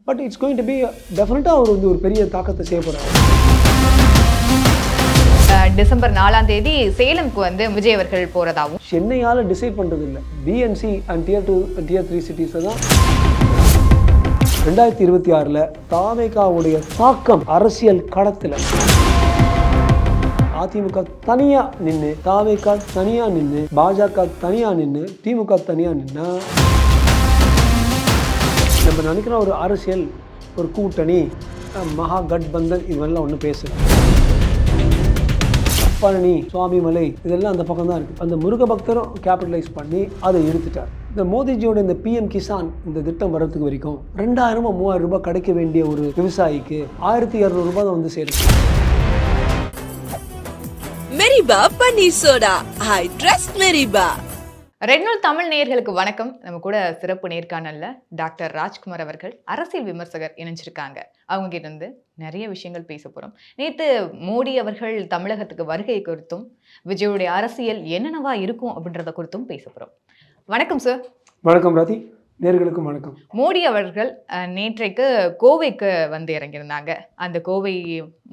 But it's going to be டெஃபினட்டாக அவர் வந்து ஒரு பெரிய தாக்கத்தை செய்ய போகிறார். டிசம்பர் 4ஆம் தேதி சேலம்க்கு வந்து விஜய் அவர்கள் போகிறதாகவும் சென்னையால் டிசைட் பண்ணுறது இல்லை, பிஎன்சி அண்ட் Tier 2 Tier 3 சிட்டிஸில் தான் 2026 தாவேகாவுடைய தாக்கம் அரசியல் களத்தில் அதிமுக தனியா நின்று, தாவேகா தனியா நின்று, பாஜக தனியா நின்று, திமுக தனியா நின்னா நம்ம நினைக்கிற ஒரு அரசியல், ஒரு கூட்டணி, மகா கட்பந்தன் இதுவெல்லாம் ஒன்று பேசுகிறேன். பழனி, சுவாமிமலை இதெல்லாம் அந்த பக்கம் தான் இருக்குது. அந்த முருக பக்தரும் கேபிட்டலைஸ் பண்ணி அதை எடுத்துட்டார். இந்த மோடிஜியோட இந்த பிஎம் கிசான் இந்த திட்டம் வர்றதுக்கு வரைக்கும் 2000 3000 ரூபாய் கிடைக்க வேண்டிய ஒரு விவசாயிக்கு 1200 ரூபாய் தான் வந்து சேரும். மெரிபா பன்னீர் சோடா, ஐ ட்ரஸ்ட் மெரிபா. ரெட் நியூஸ் தமிழ் நேயர்களுக்கு வணக்கம். நம்ம கூட சிறப்பு நேர்காணல்ல டாக்டர் ராஜ்குமார் அவர்கள், அரசியல் விமர்சகர் இணைஞ்சிருக்காங்க. அவங்க கிட்ட இருந்து நிறைய விஷயங்கள் பேச போறோம். நேத்து மோடி அவர்கள் தமிழகத்துக்கு வருகை குறித்தும் விஜயுடைய அரசியல் என்னென்னவா இருக்கும் அப்படின்றத குறித்தும் பேச போறோம். வணக்கம் சார். வணக்கம் ராதி, நேர்களுக்கும் வணக்கம். மோடி அவர்கள் நேற்றைக்கு கோவைக்கு வந்து இறங்கியிருந்தாங்க. அந்த கோவை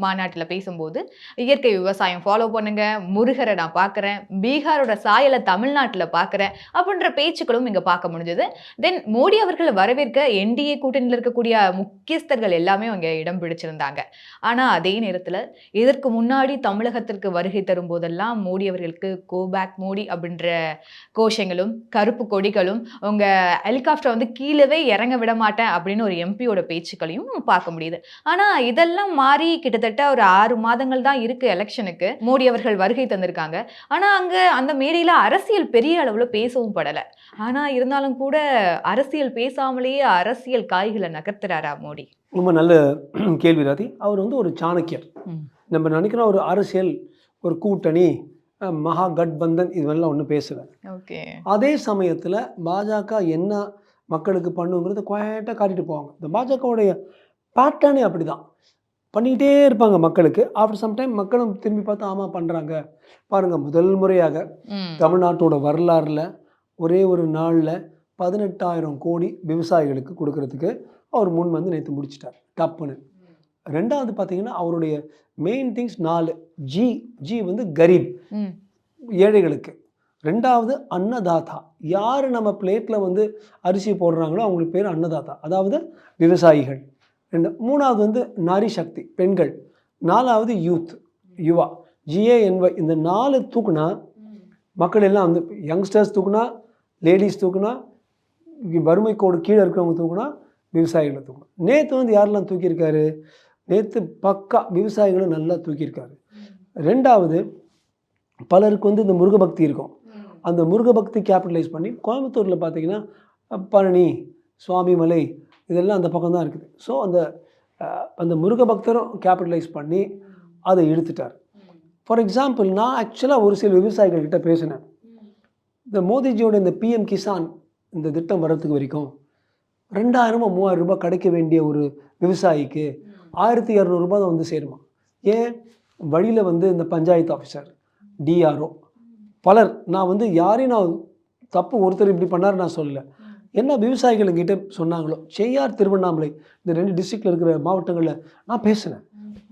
மாநாட்டில் பேசும்போது இயற்கை விவசாயம் ஃபாலோ பண்ணுங்க, முருகரை நான் பார்க்குறேன், பீகாரோட சாயலை தமிழ்நாட்டில் பார்க்குறேன் அப்படின்ற பேச்சுக்களும் இங்கே பார்க்க முடிஞ்சது. தென் மோடி அவர்கள் வரவேற்க என்டிஏ கூட்டணியில் இருக்கக்கூடிய முக்கியஸ்தர்கள் எல்லாமே அங்கே இடம் பிடிச்சிருந்தாங்க. ஆனால் அதே நேரத்தில் இதற்கு முன்னாடி தமிழகத்திற்கு வருகை தரும் போதெல்லாம் மோடி அவர்களுக்கு கோ பேக் மோடி அப்படின்ற கோஷங்களும் கருப்பு கொடிகளும் உங்கள் ஹெலிகாப்டர் வந்து கீழவே இறங்க விட மாட்டேன் அப்படின்னு ஒரு எம்பியோட பேச்சுக்களையும் நம்ம பார்க்க முடியுது. ஆனால் இதெல்லாம் மாறி கிட்டத்தட்ட ஒரு 6 மாதங்கள் தான் இருக்கு எலெக்ஷனுக்கு. மோடி அவர்கள் வருகை தந்திருக்காங்க. ஆனா அங்க அந்த மேடையில அரசியல் பெரிய அளவுல பேசவும் படல. ஆனா இருந்தாலும் கூட அரசியல் பேசாமலேயே அரசியல் காய்களை நகர்த்துறாரா மோடி? ரொம்ப நல்ல கேள்வி ராதி. அவர் வந்து ஒரு சாணக்கியர். நம்ம நினைக்கிற ஒரு அரசியல், ஒரு கூட்டணி, மகா கட்பந்தன் இதுவெல்லாம் ஒன்று பேசுவேன். ஓகே. அதே சமயத்தில் பாஜக என்ன மக்களுக்கு பண்ணுங்கிறத குவாய்ட்டாக காட்டிட்டு போவாங்க. இந்த பாஜகவுடைய பேட்டர்னே அப்படி தான் பண்ணிக்கிட்டே இருப்பாங்க மக்களுக்கு. ஆஃப்டர் சம்டைம் மக்களும் திரும்பி பார்த்து ஆமாம் பண்ணுறாங்க. பாருங்கள், முதல் முறையாக தமிழ்நாட்டோட வரலாறில் ஒரே ஒரு நாளில் 18,000 கோடி விவசாயிகளுக்கு கொடுக்கறதுக்கு அவர் முன் வந்து நேற்று முடிச்சிட்டார் டப்புன்னு. ரெண்டாவது பார்த்தீங்கன்னா அவருடைய மெயின் திங்ஸ் 4 ஜி வந்து கரீப், ஏழைகளுக்கு. ரெண்டாவது அன்னதாதா, யார் நம்ம பிளேட்டில் வந்து அரிசி போடுறாங்களோ அவங்களுக்கு பேர் அன்னதாதா, அதாவது விவசாயிகள். மூணாவது வந்து நாரி சக்தி, பெண்கள். 4வது யூத், யுவா, GANY. இந்த 4 தூக்குனா மக்கள் எல்லாம் வந்து யங்ஸ்டர்ஸ் தூக்குனா, லேடிஸ் தூக்குனா, வறுமை கோடு கீழே இருக்கிறவங்க தூக்குனா, விவசாயிகளை தூக்கணும். நேற்று வந்து யாரெல்லாம் தூக்கியிருக்காரு? நேற்று பக்கா விவசாயிகளை நல்லா தூக்கியிருக்காரு. ரெண்டாவது, பலருக்கு வந்து இந்த முருகபக்தி இருக்கும். அந்த முருகபக்தி கேபிட்டலைஸ் பண்ணி கோயம்புத்தூரில் பார்த்தீங்கன்னா பழனி, சுவாமிமலை இதெல்லாம் அந்த பக்கம் தான் இருக்குது. ஸோ அந்த முருக பக்தரும் கேபிட்டலைஸ் பண்ணி அதை இழுத்துட்டார். ஃபார் எக்ஸாம்பிள், நான் ஆக்சுவலாக ஒரு சில விவசாயிகள்கிட்ட பேசினேன். இந்த மோடிஜியோட இந்த பிஎம் கிசான் இந்த திட்டம் வர்றதுக்கு வரைக்கும் 2000 3000 ரூபாய் கிடைக்க வேண்டிய ஒரு விவசாயிக்கு 1200 ரூபாய் தான் வந்து சேருமா. ஏன்? வழியில் வந்து இந்த பஞ்சாயத்து ஆஃபீஸர், DRO, பலர், நான் வந்து யாரையும் நான் தப்பு ஒருத்தர் இப்படி பண்ணார் நான் சொல்லலை. என்ன விவசாயிகள்கிட்ட சொன்னாங்களோ, செய்யார், திருவண்ணாமலை இந்த 2 டிஸ்ட்ரிக்டில் இருக்கிற மாவட்டங்களில் நான் பேசினேன்.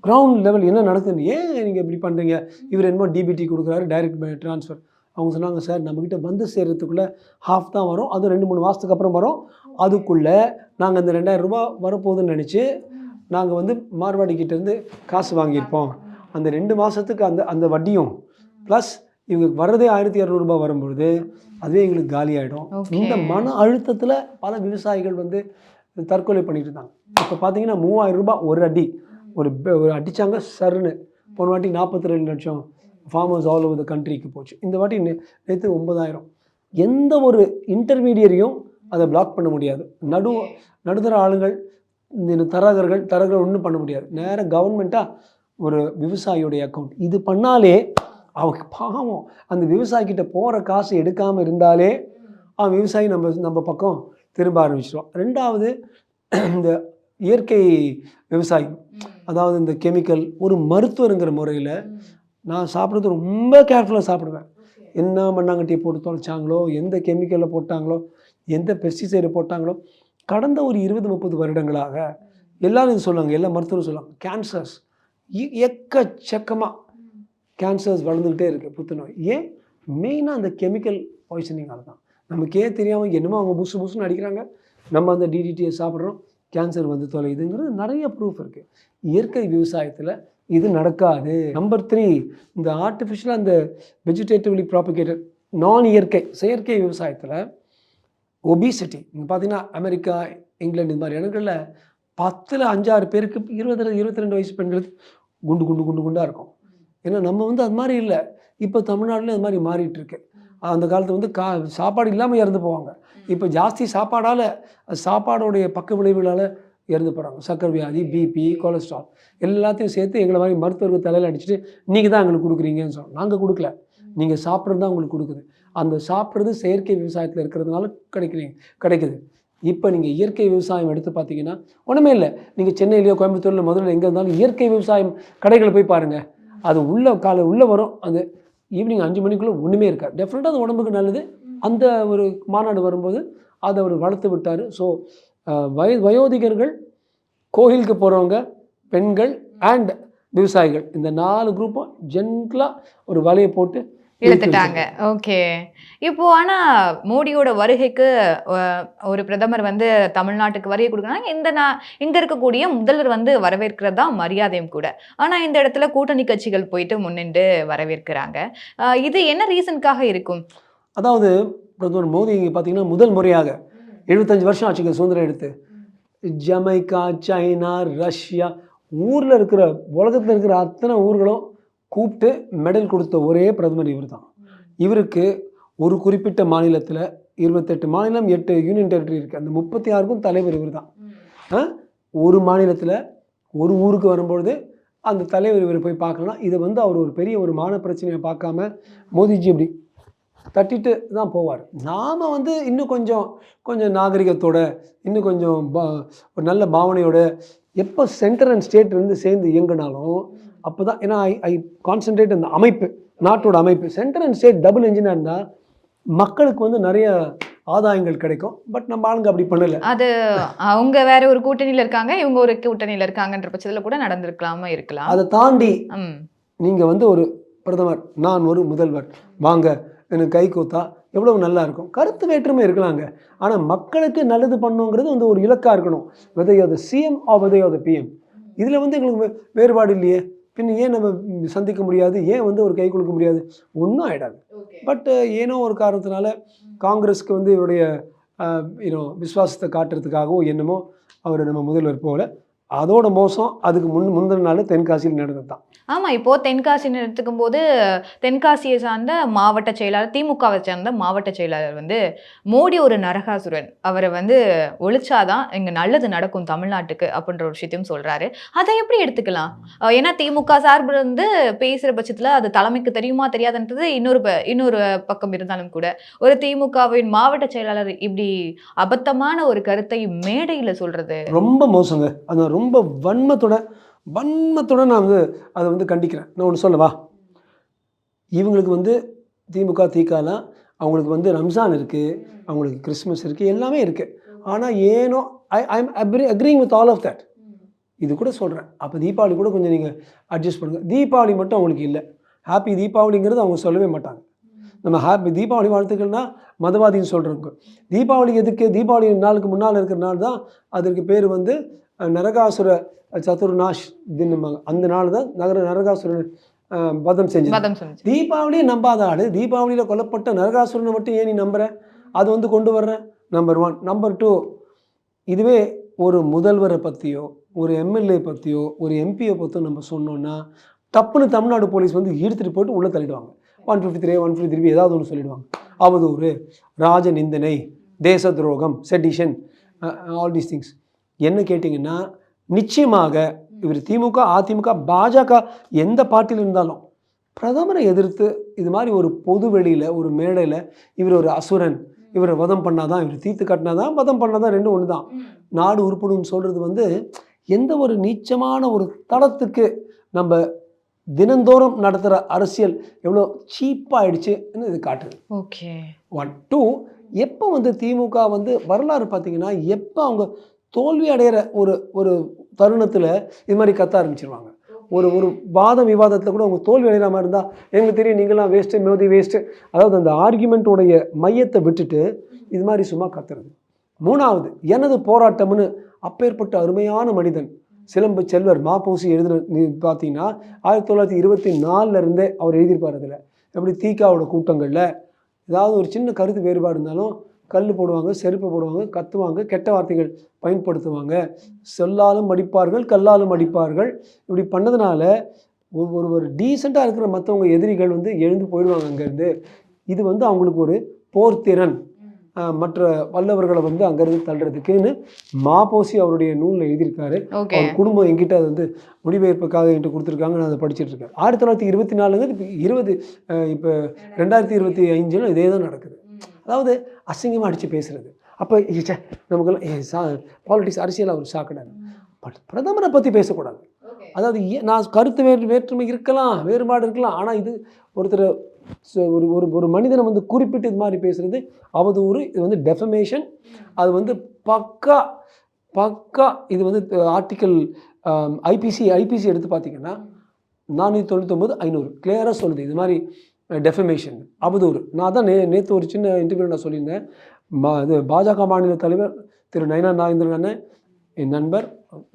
கிரவுண்ட் லெவல் என்ன நடக்குதுன்னு, ஏன் நீங்கள் இப்படி பண்ணுறீங்க, இவர் என்னமோ டிபிடி கொடுக்குறாரு, டைரக்ட் ட்ரான்ஸ்ஃபர். அவங்க சொன்னாங்க, சார் நம்மக்கிட்ட வந்து சேர்கிறதுக்குள்ளே ஹாஃப் தான் வரும், அது 2-3 மாதத்துக்கு அப்புறம் வரும். அதுக்குள்ளே நாங்கள் இந்த 2000 ரூபாய் வரப்போகுதுன்னு நினச்சி நாங்கள் வந்து மார்வாடிக்கிட்டேருந்து காசு வாங்கியிருப்போம். அந்த 2 மாதத்துக்கு அந்த வட்டியும் ப்ளஸ் இவங்க வர்றதே 1200 ரூபாய் வரும்பொழுது அதுவே எங்களுக்கு காலியாகிடும். இந்த மன அழுத்தத்தில் பல விவசாயிகள் வந்து தற்கொலை பண்ணிட்டு இருந்தாங்க. இப்போ பார்த்தீங்கன்னா 3000 ரூபாய் ஒரு அடி, ஒரு அடித்தாங்க சருன்னு. போன வாட்டி 42 லட்சம் ஃபார்மர்ஸ் ஆல் ஓவர் த கண்ட்ரிக்கு போச்சு. இந்த வாட்டி நேற்று 9000. எந்த ஒரு இன்டர்மீடியரையும் அதை பிளாக் பண்ண முடியாது. நடுத்தர ஆளுங்கள், இந்த தரகர்கள் ஒன்றும் பண்ண முடியாது. நேராக கவர்மெண்ட்டாக ஒரு விவசாயியுடைய அக்கௌண்ட். இது பண்ணாலே அவங்க பாவம், அந்த விவசாயிக்கிட்ட போகிற காசு எடுக்காமல் இருந்தாலே அவன் விவசாயி நம்ம பக்கம் திரும்ப ஆரம்பிச்சிடுவான். ரெண்டாவது, இந்த இயற்கை விவசாயம், அதாவது இந்த கெமிக்கல், ஒரு மருத்துவருங்கிற முறையில் நான் சாப்பிட்றது ரொம்ப கேர்ஃபுல்லாக சாப்பிடுவேன். என்ன மண்ணாங்கட்டியை போட்டு தொலைச்சாங்களோ, எந்த கெமிக்கலை போட்டாங்களோ, எந்த பெஸ்டிசைடை போட்டாங்களோ, கடந்த ஒரு 20-30 வருடங்களாக எல்லாரும் இது சொல்லுவாங்க, எல்லா மருத்துவரும் சொல்லுவாங்க, கேன்சர்ஸ் எக்கச்சக்கமாக கேன்சர்ஸ் வளர்ந்துக்கிட்டே இருக்குது, புற்றுநோய். ஏன்? மெயினாக அந்த கெமிக்கல் பாய்சனிங்கால தான். நமக்கே தெரியாமல் என்னமோ அவங்க புசு புசுன்னு அடிக்கிறாங்க, நம்ம அந்த டிடிடியை சாப்பிட்றோம், கேன்சர் வந்து தொலையுதுங்கிறது நிறைய ப்ரூஃப் இருக்குது. இயற்கை விவசாயத்தில் இது நடக்காது. நம்பர் 3, இந்த ஆர்டிஃபிஷியலாக அந்த வெஜிடேட்டிவ்லி ப்ராபிகேட்டட் நான் இயற்கை செயற்கை விவசாயத்தில் ஒபிசிட்டி நீங்கள் பார்த்தீங்கன்னா அமெரிக்கா, இங்கிலாந்து இது மாதிரி இடங்களில் 10ல் 5-6 பேருக்கு 20-22 வயசு பெண்களுக்கு குண்டு குண்டு குண்டு குண்டாக இருக்கும். ஏன்னா நம்ம வந்து அது மாதிரி இல்லை. இப்போ தமிழ்நாட்டில் அது மாதிரி மாறிட்டு இருக்கு. அந்த காலத்தில் வந்து சாப்பாடு இல்லாமல் இறந்து போவாங்க. இப்போ ஜாஸ்தி சாப்பாடால், சாப்பாடோடைய பக்க விளைவுகளால் இறந்து போகிறாங்க. சர்க்கரை வியாதி, பிபி, கொலஸ்ட்ரால் எல்லாத்தையும் சேர்த்து எங்களை மாதிரி மருத்துவர்கள் தலையில் அடிச்சுட்டு நீங்கள் தான் எங்களுக்கு கொடுக்குறீங்கன்னு சொல்கிறோம். நாங்கள் கொடுக்கல, நீங்கள் சாப்பிட்றது தான் உங்களுக்கு கொடுக்குது. அந்த சாப்பிட்றது செயற்கை விவசாயத்தில் இருக்கிறதுனால கிடைக்குது. இப்போ நீங்கள் இயற்கை விவசாயம் எடுத்து பார்த்தீங்கன்னா ஒன்றுமே இல்லை. நீங்கள் சென்னையிலையோ கோயம்புத்தூரில் முதல்ல எங்கே இருந்தாலும் இயற்கை விவசாயம் கடைகளை போய் பாருங்கள். அது உள்ளே வரும். அந்த ஈவினிங் 5 மணிக்குள்ளே ஒன்றுமே இருக்காது. டெஃபினட்டாக அது உடம்புக்கு நல்லது. அந்த ஒரு மாநாடு வரும்போது அதை அவர் வளர்த்து விட்டார். ஸோ வயோதிகர்கள், கோயிலுக்கு போகிறவங்க, பெண்கள் அண்ட் விவசாயிகள், இந்த 4 குரூப்பும் ஜென்டலாக ஒரு வலையை போட்டு இழுத்துட்டாங்க. ஓகே. இப்போ ஆனா மோடியோட வருகைக்கு ஒரு பிரதமர் வந்து தமிழ்நாட்டுக்கு வருகை கொடுக்குறாங்க. இங்க இருக்கக்கூடிய முதல்வர் வந்து வரவேற்கிறது தான் மரியாதையும் கூட. ஆனா இந்த இடத்துல கூட்டணி கட்சிகள் போயிட்டு முன்னின்று வரவேற்கிறாங்க. இது என்ன ரீசனுக்காக இருக்கும்? அதாவது பிரதமர் மோடி பார்த்தீங்கன்னா முதல் முறையாக 75 வருஷம் ஆச்சுங்க சுதந்திரம் எடுத்து. ஜமைக்கா, சைனா, ரஷ்யா, ஊரில் இருக்கிற உலகத்தில் இருக்கிற அத்தனை ஊர்களும் கூப்பிட்டு மெடல் கொடுத்த ஒரே பிரதமர் இவர் தான். இவருக்கு ஒரு குறிப்பிட்ட மாநிலத்தில் 28 மாநிலம், 8 யூனியன் டெரிட்டரி இருக்குது. அந்த 36க்கும் தலைவர் இவர் தான். ஒரு மாநிலத்தில் ஒரு ஊருக்கு வரும்பொழுது அந்த தலைவர் இவர் போய் பார்க்கலாம். இதை வந்து அவர் ஒரு பெரிய ஒரு மான பிரச்சனையை பார்க்காம மோடிஜி இப்படி தட்டிட்டு தான் போவார். நாம் வந்து இன்னும் கொஞ்சம் நாகரிகத்தோட, இன்னும் கொஞ்சம் ஒரு நல்ல பாவனையோட எப்போ சென்டர் அண்ட் ஸ்டேட் இருந்து சேர்ந்து இயங்கினாலும் அப்போ தான். ஏன்னா ஐ கான்சன்ட்ரேட் அந்த அமைப்பு, நாட்டோட அமைப்பு. சென்டர் அண்ட் ஸ்டேட் டபுள் இன்ஜினாக இருந்தால் மக்களுக்கு வந்து நிறைய ஆதாயங்கள் கிடைக்கும். பட் நம்ம ஆளுங்க அப்படி பண்ணலை. அது அவங்க வேற ஒரு கூட்டணியில் இருக்காங்க, இவங்க ஒரு கூட்டணியில் இருக்காங்கன்ற பட்சத்தில் கூட நடந்திருக்கலாமா இருக்கலாம். அதை தாண்டி நீங்கள் வந்து ஒரு பிரதமர், நான் ஒரு முதல்வர், வாங்க எனக்கு கை கூத்தா எவ்வளவு நல்லா இருக்கும். கருத்து வேற்றுமை இருக்கலாங்க, ஆனால் மக்களுக்கு நல்லது பண்ணுங்கிறது வந்து ஒரு இலக்காக இருக்கணும். விதையாத சிஎம் ஆ விதையாத பிஎம், இதில் வந்து எங்களுக்கு வேறுபாடு இல்லையே, பின் ஏன் நம்ம சந்திக்க முடியாது, ஏன் வந்து ஒரு கை கொடுக்க முடியாது, ஒன்றும் ஆகிடாது. பட் ஏனோ ஒரு காரணத்தினால காங்கிரஸுக்கு வந்து இவருடைய விசுவாசத்தை காட்டுறதுக்காகவோ என்னமோ அவர் நம்ம முதல்வர் போல. அதோட மோசம் அதுக்கு முந்தின நாள் தென்காசியில் நடந்தது தான். ஆமாம், இப்போது தென்காசின்னு எடுத்துக்கும் போது தென்காசியை சார்ந்த மாவட்ட செயலாளர், திமுகவை சார்ந்த மாவட்ட செயலாளர் வந்து மோடி ஒரு நரகாசுரன், அவரை வந்து ஒழிச்சாதான் இங்கே நல்லது நடக்கும் தமிழ்நாட்டுக்கு அப்படின்ற ஒரு விஷயத்தையும் சொல்கிறாரு. அதை எப்படி எடுத்துக்கலாம்? ஏன்னா திமுக சார்பில் வந்து பேசுகிற பட்சத்தில் அது தலைமைக்கு தெரியுமா தெரியாதுன்றது இன்னொரு பக்கம் இருந்தாலும் கூட, ஒரு திமுகவின் மாவட்ட செயலாளர் இப்படி அபத்தமான ஒரு கருத்தை மேடையில் சொல்கிறது ரொம்ப மோசங்க. அது ரொம்ப வன்மத்தோட நான் வந்து அதை வந்து கண்டிக்கிறேன். நான் ஒன்று சொல்லவா, இவங்களுக்கு வந்து திமுக தீக்காலாம் அவங்களுக்கு வந்து ரம்ஜான் இருக்குது, அவங்களுக்கு கிறிஸ்மஸ் இருக்குது, எல்லாமே இருக்குது. ஆனால் ஏனோ I am agreeing with all of that. இது கூட சொல்கிறேன். அப்போ தீபாவளி கூட கொஞ்சம் நீங்கள் அட்ஜஸ்ட் பண்ணுங்கள். தீபாவளி மட்டும் அவங்களுக்கு இல்லை. ஹாப்பி தீபாவளிங்கிறது அவங்க சொல்லவே மாட்டாங்க. நம்ம ஹாப்பி தீபாவளி வாழ்த்துக்கள்னா மதவாதின்னு சொல்கிறவங்க. தீபாவளி எதுக்கு? தீபாவளி நாளுக்கு முன்னால் இருக்கிற நாள் தான் அதற்கு பேர் வந்து நரகாசுர சதுர்நாஷ் தின்னும்பாங்க. அந்த நாள் தான் நரகாசுரன் வதம் செஞ்சு. தீபாவளியை நம்பாத ஆடு, தீபாவளியில் கொல்லப்பட்ட நரகாசுரனை மட்டும் ஏன் நீ நம்புற? அது வந்து கொண்டு வர்ற நம்பர் 1. நம்பர் 2, இதுவே ஒரு முதல்வரை பற்றியோ, ஒரு எம்எல்ஏ பற்றியோ, ஒரு எம்பியை பற்றியோ நம்ம சொன்னோன்னா தப்புன்னு தமிழ்நாடு போலீஸ் வந்து இழுத்துட்டு போட்டு உள்ளே தள்ளிடுவாங்க. 153, 153 ஏதாவது ஒன்று சொல்லிடுவாங்க. அவதூறு, ராஜ நிந்தனை, தேச துரோகம், செடிஷன், ஆல் தீஸ் திங்ஸ். என்ன கேட்டிங்கன்னா நிச்சயமாக இவர் திமுக, அதிமுக, பாஜக எந்த பார்ட்டியில் இருந்தாலும் பிரதமரை எதிர்த்து இது மாதிரி ஒரு பொது வெளியில், ஒரு மேடையில் இவர் ஒரு அசுரன், இவரை வதம் பண்ணாதான், இவர் தீர்த்து கட்டினாதான், வதம் பண்ணாதான், ரெண்டும் ஒன்று தான், நாடு உருப்படும்னு சொல்கிறது வந்து எந்த ஒரு நீச்சமான ஒரு தளத்துக்கு நம்ம தினந்தோறும் நடத்துகிற அரசியல் எவ்வளோ சீப்பாகிடுச்சுன்னு இது காட்டுது. ஓகே. 1, 2, எப்போ வந்து திமுக வந்து வரலாறு பார்த்தீங்கன்னா, எப்போ அவங்க தோல்வி அடையிற ஒரு ஒரு தருணத்தில் இது மாதிரி கத்த ஆரம்பிச்சிருவாங்க. ஒரு ஒரு வாத விவாதத்தில் கூட அவங்க தோல்வி அடைகிற மாதிரி இருந்தால், எங்களுக்கு தெரியும் நீங்களாம் வேஸ்ட்டு, மோதி வேஸ்ட்டு, அதாவது அந்த ஆர்குமெண்ட்டோடைய மையத்தை விட்டுட்டு இது மாதிரி சும்மா கத்துறது. 3வது எனது போராட்டம்னு அப்பேற்பட்ட அருமையான மனிதன் சிலம்பு செல்வர் மாப்போசி எழுதுன பார்த்தீங்கன்னா 1924 இருந்தே அவர் எழுதியிருப்பார். அதில் எப்படி தீக்காவோட கூட்டங்களில் ஏதாவது ஒரு சின்ன கருத்து வேறுபாடு இருந்தாலும் கல் போடுவாங்க, செருப்பு போடுவாங்க, கத்துவாங்க, கெட்ட வார்த்தைகள் பயன்படுத்துவாங்க, சொல்லாலும் அடிப்பார்கள், கல்லாலும் அடிப்பார்கள். இப்படி பண்ணதுனால ஒரு ஒரு டீசெண்டாக இருக்கிற மற்றவங்க எதிரிகள் வந்து எழுந்து போயிடுவாங்க அங்கேருந்து. இது வந்து அவங்களுக்கு ஒரு போர்த்திறன், மற்ற வல்லவர்களை வந்து அங்கேருந்து தள்ளுறதுக்குன்னு மாப்போசி அவருடைய நூலில் எழுதியிருக்காரு. அவர் குடும்பம் என்கிட்ட அது வந்து மொழிபெயர்ப்புக்காக என்கிட்ட கொடுத்துருக்காங்க. நான் அதை படிச்சுட்டு இருக்கேன். 1924 இப்போ 2025 இதே தான் நடக்குது. அதாவது அசிங்கமாக அடித்து பேசுகிறது. அப்போ நமக்கெல்லாம் பாலிட்டிக்ஸ் அரசியல் அவர் சாக்கடாது. பட் பிரதமரை பற்றி பேசக்கூடாது. அதாவது நான் கருத்து வேற்றுமை இருக்கலாம், வேறுபாடு இருக்கலாம், ஆனால் இது ஒருத்தர் ஒரு ஒரு ஒரு மனிதனை வந்து குறிப்பிட்டு இது மாதிரி பேசுகிறது அவதூறு. இது வந்து டெஃபமேஷன். அது வந்து பக்கா இது வந்து ஆர்டிக்கல் ஐபிசி எடுத்து பார்த்தீங்கன்னா 499 500 கிளியராக சொல்லுது இது மாதிரி டெஃபமேஷன், அவதூறு. நான் தான் நேற்று ஒரு சின்ன இன்டர்வியூ நான் சொல்லியிருந்தேன். இது பாஜக மாநில தலைவர் திரு நயனா நாகேந்திரன் அண்ணன் என் நண்பர்,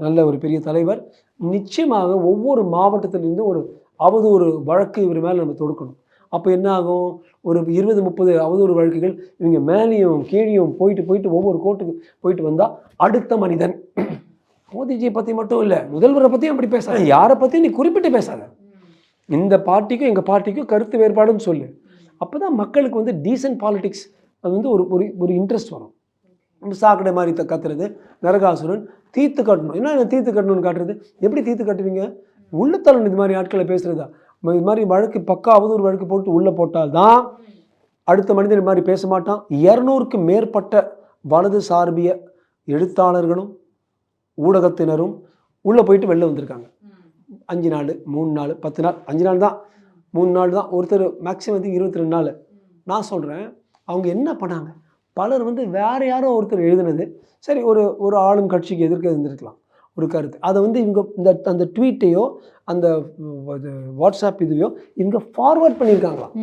நல்ல ஒரு பெரிய தலைவர். நிச்சயமாக ஒவ்வொரு மாவட்டத்திலிருந்து ஒரு அவதூறு வழக்கு இவர் மேலே நம்ம தொடுக்கணும். அப்போ என்ன ஆகும், ஒரு 20-30 அவதூறு வழக்குகள் இவங்க மேலேயும் கீழேயும் போயிட்டு ஒவ்வொரு கோர்ட்டுக்கு போயிட்டு வந்தால் அடுத்த மனிதன் மோதிஜியை பற்றி மட்டும் இல்லை, முதல்வரை பற்றியும் அப்படி பேசாத, யாரை பற்றியும் நீ குறிப்பிட்டு பேசாத, இந்த பார்ட்டிக்கும் எங்கள் பார்ட்டிக்கும் கருத்து வேறுபாடுன்னு சொல்லு. அப்போ தான் மக்களுக்கு வந்து டீசன்ட் பாலிடிக்ஸ் அது வந்து ஒரு ஒரு இன்ட்ரெஸ்ட் வரும். சாக்கடை மாதிரி கத்துறது, நரகாசுரன் தீர்த்து கட்டணும். என்ன தீர்த்து கட்டணும்னு காட்டுறது? எப்படி தீர்த்து கட்டுவீங்க? உள்ளத்தலன் இது மாதிரி ஆட்களை பேசுகிறதா? இது மாதிரி வழக்கு பக்கா அவதூறு வழக்கு போட்டு உள்ளே போட்டால்தான் அடுத்த மனிதன் இது மாதிரி பேச மாட்டான். 200க்கு மேற்பட்ட வலது சார்பிய எழுத்தாளர்களும் ஊடகத்தினரும் உள்ளே போயிட்டு வெளில வந்திருக்காங்க. 5 நாள், 3 நாள், 10 நாள், 5 நாள் தான், 3 நாள் தான், ஒருத்தர் மேக்ஸிமம் 22 நாள். நான் சொல்கிறேன், அவங்க என்ன பண்ணாங்க? பலர் வந்து வேறு யாரோ ஒருத்தர் எழுதுனது சரி, ஒரு ஆளும் கட்சிக்கு எதிர்க்க இருந்திருக்கலாம் ஒரு கருத்து, அதை வந்து இவங்க அந்த ட்வீட்டையோ அந்த வாட்ஸ்அப் இதுவையோ இவங்க ஃபார்வர்ட் பண்ணியிருக்காங்களாம்.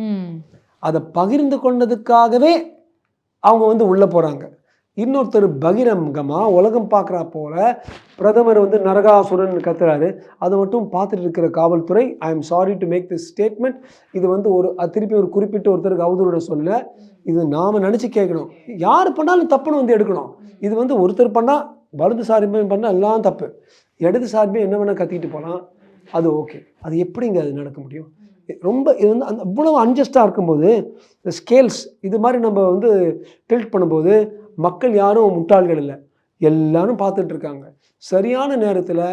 அதை பகிர்ந்து கொண்டதுக்காகவே அவங்க வந்து உள்ளே போகிறாங்க. இன்னொருத்தர் பகிரங்கமாக உலகம் பார்க்குறா போல பிரதமர் வந்து நரகாசுரன் கத்துறாரு. அதை மட்டும் பார்த்துட்டு இருக்கிற காவல்துறை, I am sorry to make this statement, இது வந்து திருப்பி ஒரு குறிப்பிட்ட ஒருத்தருக்கு அவதூறு சொல்ல, இது நாம் நினச்சி கேட்கணும். யார் பண்ணாலும் தப்புன்னு வந்து எடுக்கணும். இது வந்து ஒருத்தர் பண்ணால் வலது சார்பே பண்ணால் எல்லாம் தப்பு, இடது சார்பே என்ன வேணால் கத்திக்கிட்டு போகலாம், அது ஓகே. அது எப்படிங்க அது நடக்க முடியும்? ரொம்ப இது வந்து அந்த இவ்வளவு அன்ஜஸ்டாக இருக்கும்போது இந்த ஸ்கேல்ஸ் இது மாதிரி நம்ம வந்து டில்ட் பண்ணும்போது மக்கள் யாரும் முட்டாள்கள் இல்லை, எல்லாரும் பார்த்துட்டு இருக்காங்க. சரியான நேரத்தில்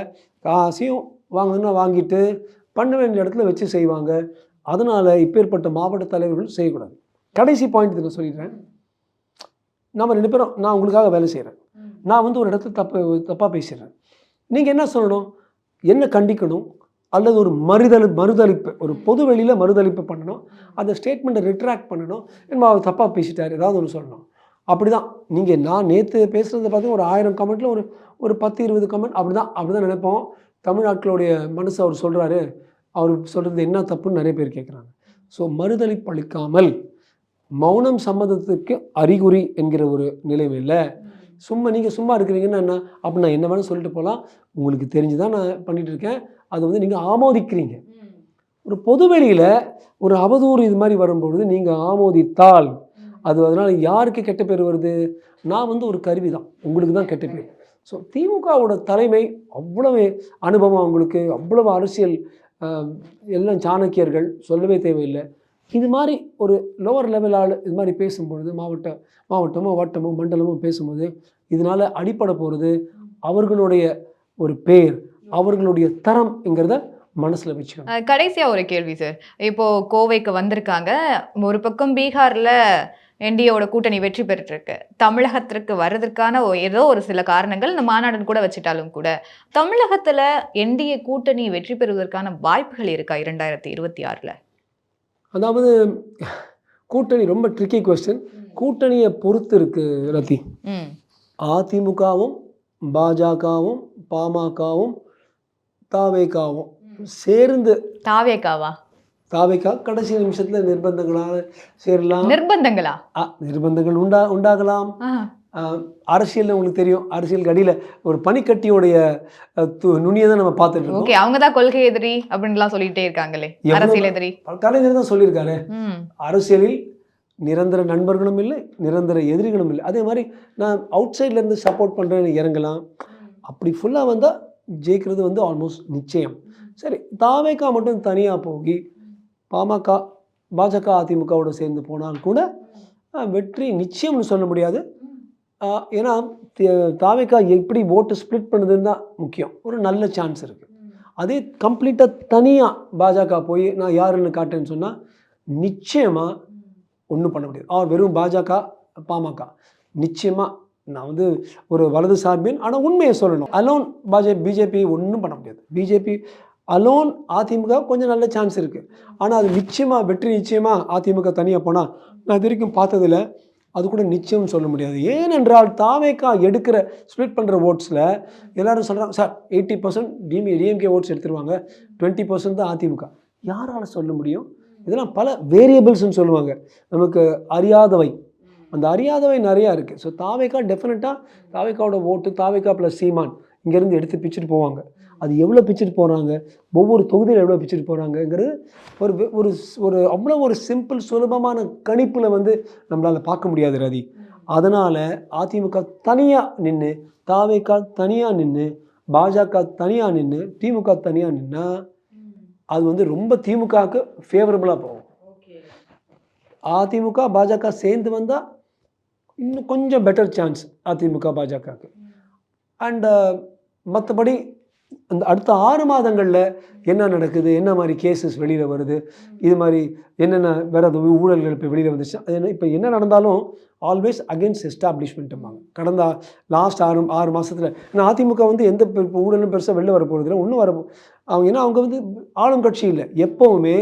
காசையும் வாங்கணும்னா வாங்கிட்டு பண்ண வேண்டிய இடத்துல வச்சு செய்வாங்க. அதனால் இப்பேற்பட்ட மாவட்ட தலைவர்கள் செய்யக்கூடாது. கடைசி பாயிண்ட் நான் சொல்லிடுறேன். நம்ம 2 பேரும், நான் உங்களுக்காக வேலை செய்கிறேன், நான் வந்து ஒரு இடத்துல தப்பாக பேசிடுறேன். நீங்கள் என்ன சொல்லணும்? என்ன கண்டிக்கணும், அல்லது ஒரு மறுதளிப்பு, ஒரு பொது வெளியில் மறுதளிப்பு பண்ணணும், அந்த ஸ்டேட்மெண்ட்டை ரிட்ராக்ட் பண்ணணும். என்ன அவர் தப்பாக பேசிட்டார் ஏதாவது ஒன்று சொல்லணும். அப்படி தான் நீங்கள் நான் நேற்று பேசுகிறத பார்த்தீங்கன்னா ஒரு 1000 கமெண்ட்டில் ஒரு 10-20 கமெண்ட் அப்படி தான் நினைப்போம். தமிழ்நாட்களுடைய மனசு அவர் சொல்கிறாரு, அவர் சொல்கிறது என்ன தப்புன்னு நிறைய பேர் கேட்குறாங்க. ஸோ மறுதளிப்பு அளிக்காமல் மௌனம் சம்மதத்துக்கு அறிகுறி என்கிற ஒரு நிலைமையில் நீங்கள் சும்மா இருக்கிறீங்கன்னா என்ன, அப்போ நான் என்ன வேணும் சொல்லிட்டு போகலாம், உங்களுக்கு தெரிஞ்சு தான் நான் பண்ணிகிட்டு இருக்கேன், அது வந்து நீங்கள் ஆமோதிக்கிறீங்க. ஒரு பொதுவெளியில் ஒரு அவதூறு இது மாதிரி வரும்பொழுது நீங்கள் ஆமோதித்தால் அதனால் யாருக்கு கெட்ட பேர் வருது? நான் வந்து ஒரு கருவி தான், உங்களுக்கு தான் கெட்ட பேர். ஸோ திமுகவோட தலைமை அவ்வளவு அனுபவம், அவங்களுக்கு அவ்வளவு அரசியல், எல்லாம் சாணக்கியர்கள், சொல்லவே தேவையில்லை. இது மாதிரி ஒரு லோவர் லெவல் ஆள் இது மாதிரி பேசும்பொழுது மாவட்டமோ வட்டமோ மண்டலமோ பேசும்போது இதனால் அடிப்படை போகிறது அவர்களுடைய ஒரு பேர், அவர்களுடைய தரம்ங்கிறத மனசில் வச்சுக்கணும். கடைசியாக ஒரு கேள்வி சார், இப்போது கோவைக்கு வந்திருக்காங்க, ஒரு பக்கம் பீகாரில் என்டிஏவோட கூட்டணி வெற்றி பெற்றுருக்கு, தமிழகத்திற்கு வர்றதுக்கான ஏதோ ஒரு சில காரணங்கள் இந்த மாநாடுன்னு கூட வச்சுட்டாலும் கூட தமிழகத்தில் என்டிஏ கூட்டணி வெற்றி பெறுவதற்கான வாய்ப்புகள் இருக்கா 2026? அதாவது கூட்டணி ரொம்ப ட்ரிக்கி கொஸ்டின். கூட்டணியை பொறுத்து இருக்கு ரத்தி. ம். அதிமுகவும் பாஜகவும் பாமகவும் தாவேகாவும் சேர்ந்து தாவேக்காவா? தாவேகா கடைசி நிமிஷத்தில் நிர்பந்தங்களால் சேரலாம். நிர்பந்தங்களா? நிர்பந்தங்கள் உண்டாகலாம். அரசியல் உங்களுக்கு தெரியும், அரசியல் அடியில் ஒரு பனிக்கட்டியோடைய நுனியை தான் நம்ம பார்த்துட்டு இருக்கோம். ஓகே, அவங்க தான் கொள்கை எதிரி அப்படின்லாம் சொல்லிட்டே இருக்காங்களே, அரசியல் எதிரி. கலைஞர் தான் சொல்லியிருக்காரு, அரசியலில் நிரந்தர நண்பர்களும் இல்லை, நிரந்தர எதிரிகளும் இல்லை. அதே மாதிரி நான் அவுட் சைட்ல இருந்து சப்போர்ட் பண்ணுறேன்னு இறங்கலாம். அப்படி ஃபுல்லாக வந்தால் ஜெயிக்கிறது வந்து ஆல்மோஸ்ட் நிச்சயம். சரி, தாவேகா மட்டும் தனியாக போகி பாமக பாஜக அதிமுகவோட சேர்ந்து போனால் கூட வெற்றி நிச்சயம்னு சொல்ல முடியாது. ஏன்னா தாவேகா எப்படி ஓட்டு ஸ்ப்ளிட் பண்ணுதுன்னு தான் முக்கியம். ஒரு நல்ல சான்ஸ் இருக்குது. அதே கம்ப்ளீட்டாக தனியாக பாஜக போய் நான் யாருன்னு காட்டேன்னு சொன்னால் நிச்சயமாக ஒன்றும் பண்ண முடியாது. அவர் வெறும் பாஜக பாமக நிச்சயமாக நான் வந்து ஒரு வலது சார்பின். ஆனால் உண்மையை சொல்லணும், அலோன் பிஜேபி ஒன்றும் பண்ண முடியாது. பிஜேபி அலோன் அதிமுக கொஞ்சம் நல்ல சான்ஸ் இருக்குது. ஆனால் அது நிச்சயமாக வெற்றி நிச்சயமாக அதிமுக தனியாக போனால் நான் இது வரைக்கும் பார்த்ததில்ல. அது கூட நிச்சயம் சொல்ல முடியாது. ஏனென்றால் தாவேகா எடுக்கிற ஸ்ப்ளிட் பண்ணுற ஓட்ஸில் எல்லோரும் சொல்கிறாங்க, சார் 80% டிஎம்கே ஓட்ஸ் எடுத்துருவாங்க, 20% தான் அதிமுக. யாரால் சொல்ல முடியும்? இதெல்லாம் பல வேரியபிள்ஸ்ன்னு சொல்லுவாங்க, நமக்கு அறியாதவை. அந்த அறியாதவை நிறையா இருக்குது. ஸோ தாவேகா டெஃபினட்டாக தாவேகாவோட ஓட்டு தாவேகா ப்ளஸ் சீமான் இங்கேருந்து எடுத்து பிச்சுட்டு போவாங்க. அது எவ்வளோ பிச்சுட்டு போகிறாங்க, ஒவ்வொரு தொகுதியில் எவ்வளோ பிச்சுட்டு போகிறாங்கங்கிறது ஒரு ஒரு ஒரு அவ்வளோ ஒரு சிம்பிள் சுலபமான கணிப்பில் வந்து நம்மளால் பார்க்க முடியாது ரதி. அதனால் அதிமுக தனியாக நின்று, தாவேகா தனியாக நின்று, பாஜக தனியாக நின்று, திமுக தனியாக நின்னா அது வந்து ரொம்ப திமுகவுக்கு ஃபேவரபுளாக போகும். அதிமுக பாஜக சேர்ந்து வந்தால் இன்னும் கொஞ்சம் பெட்டர் சான்ஸ் அதிமுக பாஜகவுக்கு. அண்டு மற்றபடி அந்த அடுத்த 6 மாதங்களில் என்ன நடக்குது, என்ன மாதிரி கேசஸ் வெளியில் வருது, இது மாதிரி என்னென்ன வேறு ஏதாவது ஊழல்கள் இப்போ வெளியில் வந்துச்சு, அது என்ன இப்போ என்ன நடந்தாலும் ஆல்வேஸ் அகெயின்ஸ்ட் எஸ்டாப்ளிஷ்மெண்ட்டும்பாங்க. கடந்த லாஸ்ட் 6 மாதத்தில் ஏன்னா அதிமுக வந்து எந்த ஊழலும் பெருசாக வெளில வர போகிறதில்ல, ஒன்றும் அவங்க ஏன்னா அவங்க வந்து ஆளும் கட்சி இல்லை. எப்போவுமே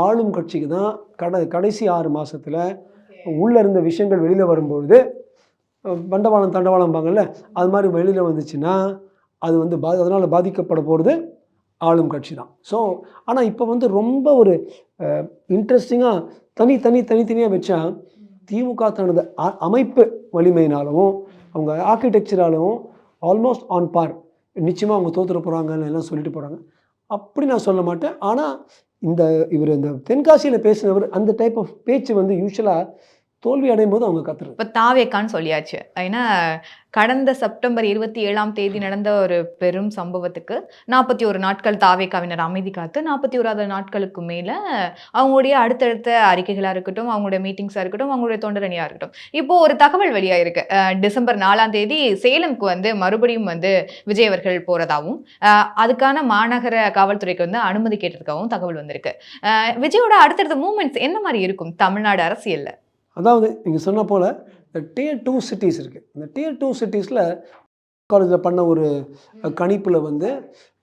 ஆளும் கட்சிக்கு தான் கடைசி 6 மாதத்தில் உள்ளே இருந்த விஷயங்கள் வெளியில் வரும்பொழுது பண்டவாளம் தண்டவாளம்பாங்கள்ல, அது மாதிரி வெளியில் வந்துச்சுன்னா அது வந்து அதனால் பாதிக்கப்பட போகிறது ஆளும் கட்சி தான். ஸோ ஆனால் இப்போ வந்து ரொம்ப ஒரு இன்ட்ரெஸ்டிங்காக தனித்தனியாக வச்சா திமுக தனது அமைப்பு வலிமையினாலும் அவங்க ஆர்கிடெக்சராலும் ஆல்மோஸ்ட் ஆன் பார். நிச்சயமாக அவங்க தோற்றுற போகிறாங்கன்னு எல்லாம் சொல்லிட்டு போகிறாங்க. அப்படி நான் சொல்ல மாட்டேன். ஆனால் இவர் இந்த தென்காசியில் பேசினவர் அந்த டைப் ஆஃப் பேச்சு வந்து யூஸ்வலாக தோல்வி அடையும் போது அவங்க கத்துறது. இப்போ தாவேக்கான்னு சொல்லியாச்சு. ஏன்னா கடந்த செப்டம்பர் 27 நடந்த ஒரு பெரும் சம்பவத்துக்கு 41 நாட்கள் தாவேக்காவினர் அமைதி காத்து 41வது நாட்களுக்கு மேலே அவங்களுடைய அடுத்தடுத்த அறிக்கைகளாக இருக்கட்டும், அவங்களுடைய மீட்டிங்ஸாக இருக்கட்டும், அவங்களுடைய தொண்டரணியாக இருக்கட்டும், இப்போ ஒரு தகவல் வெளியாயிருக்கு. டிசம்பர் 4 சேலம்க்கு வந்து மறுபடியும் வந்து விஜய் அவர்கள் போகிறதாகவும் அதுக்கான மாநகர காவல்துறைக்கு வந்து அனுமதி கேட்டதுக்காகவும் தகவல் வந்திருக்கு. விஜயோட அடுத்தடுத்த மூமெண்ட்ஸ் என்ன மாதிரி இருக்கும் தமிழ்நாடு அரசியலில்? அதாவது நீங்கள் சொன்ன போல் இந்த Tier 2 சிட்டிஸ் இருக்குது. இந்த Tier 2 சிட்டிஸில் காலேஜில் பண்ண ஒரு கணிப்பில் வந்து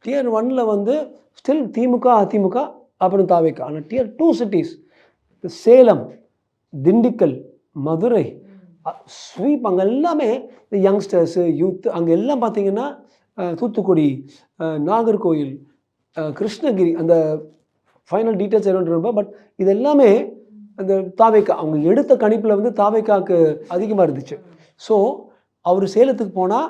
Tier 1 வந்து ஸ்டில் திமுக அதிமுக அப்புறம் தாவேகா. ஆனால் Tier 2 cities Salem, Dindigul, Madurai, sweep அங்கே எல்லாமே இந்த யங்ஸ்டர்ஸு யூத் அங்கே எல்லாம் பார்த்திங்கன்னா தூத்துக்குடி, நாகர்கோயில், கிருஷ்ணகிரி, அந்த ஃபைனல் டீட்டெயில்ஸ் எதுவும் ரொம்ப பட் இது எல்லாமே அந்த தாவேகா அவங்க எடுத்த கணிப்பில் வந்து தாவேகாவுக்கு அதிகமாக இருந்துச்சு. ஸோ அவர் சேலத்துக்கு போனால்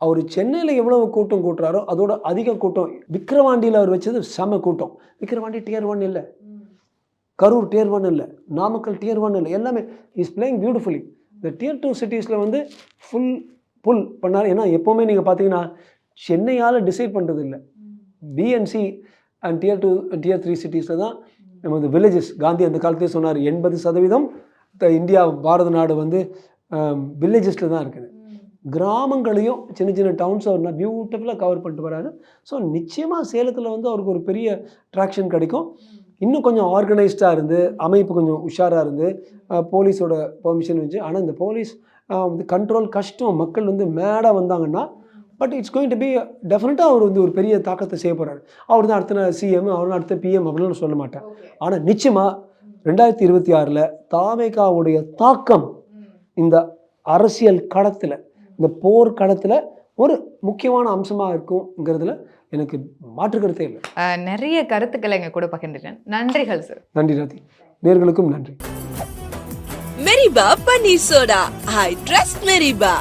அவர் சென்னையில் எவ்வளோ கூட்டம் கூட்டுறாரோ அதோட அதிக கூட்டம் விக்கிரவாண்டியில் அவர் வச்சது செம கூட்டம். விக்கிரவாண்டி Tier 1 இல்லை, கரூர் Tier 1 இல்லை, நாமக்கல் Tier 1 இல்லை, எல்லாமே இஸ் பிளேயிங் பியூட்டிஃபுல்லி. இந்த Tier 2 சிட்டிஸில் வந்து புல் பண்ணார். ஏன்னா எப்போவுமே நீங்கள் பார்த்தீங்கன்னா சென்னையால் டிசைட் பண்ணுறது இல்லை, பிஎன்சி அண்ட் Tier 2 Tier 3 சிட்டிஸில் தான் நமது வில்லேஜஸ். காந்தி அந்த காலத்திலே சொன்னார் 80% இந்தியா பாரத நாடு வந்து வில்லேஜஸில் தான் இருக்குது. கிராமங்களையும் சின்ன சின்ன டவுன்ஸ் அவர் பியூட்டிஃபுல்லாக கவர் பண்ணிட்டு வராரு. ஸோ நிச்சயமாக சேலத்தில் வந்து அவருக்கு ஒரு பெரிய ட்ராக்ஷன் கிடைக்கும். இன்னும் கொஞ்சம் ஆர்கனைஸ்டாக இருந்து அமைப்பு கொஞ்சம் உஷாராக இருந்து போலீஸோட பெர்மிஷன் வச்சு. ஆனால் இந்த போலீஸ் வந்து கண்ட்ரோல் கஷ்டம். மக்கள் வந்து மேடாக வந்தாங்கன்னா but it's going to be டெஃபினட்டாக அவர் வந்து ஒரு பெரிய தாக்கத்தை செய்ய போகிறாரு. அவர் தான் அடுத்த சிஎம், அவர் தான் அடுத்த பிஎம் அப்படின்னு சொல்ல மாட்டேன். ஆனால் நிச்சயமாக 2026 தாவேகாவுடைய தாக்கம் இந்த அரசியல் களத்தில், இந்த போர் களத்தில் ஒரு முக்கியமான அம்சமாக இருக்குங்கிறதுல எனக்கு மாற்று கருத்தே இல்லை. நிறைய கருத்துக்களை எங்க கூட பகிர்ந்துட்டேன். நன்றிகள் சார். நன்றி ராதி. நேர்களுக்கும் நன்றி. Meriba Paneer Soda. I trust Meriba.